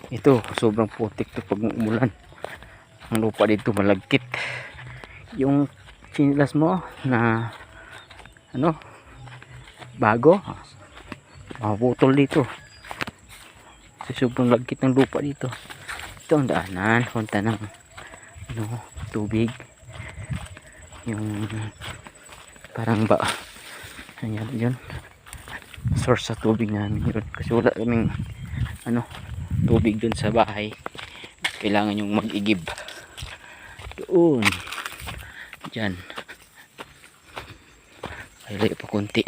Ito, sobrang putik to pag umulan. Ang lupa dito malagkit. Yung chinilas mo na ano, bago, maputol dito. Kasi sobrang lagkit ng lupa dito. Ito ang daanan, punta ng ano, tubig. Yung parang ba, ano yun? Source sa tubig namin yun. Kasi wala kaming ano, tubig dun sa bahay. Kailangan yung mag-igib doon, dyan ay layo pa konti.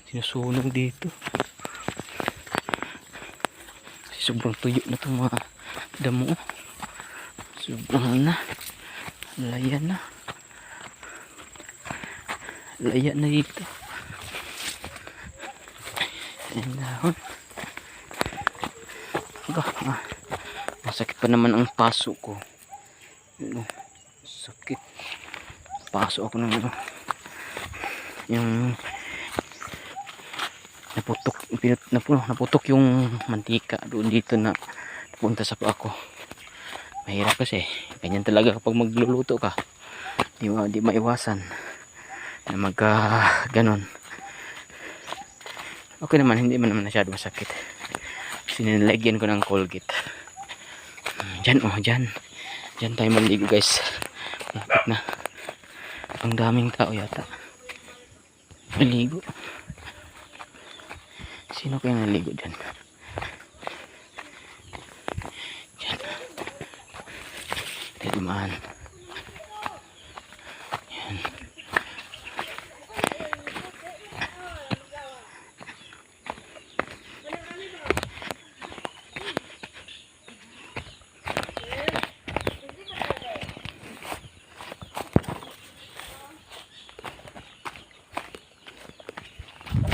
Sinusunog dito kasi sobrang tuyo na itong mga damo. Sobrang na laya na dito. Ayan dahon. Masakit pa naman ang paso ko. Yun, sakit. Paso ako ng ano, yung naputok yung mantika doon dito na napunta sa paa ko. Mahirap kasi ganyan talaga kapag magluluto ka, di maiwasan na ganon. Okay naman, hindi man naman masyado masakit. Sinilagyan ko ng Colgate. Dyan tayo maligo guys. Malapit na. Ang daming tao yata maligo. Sino kaya naligo dyan? Dyan. Dyan.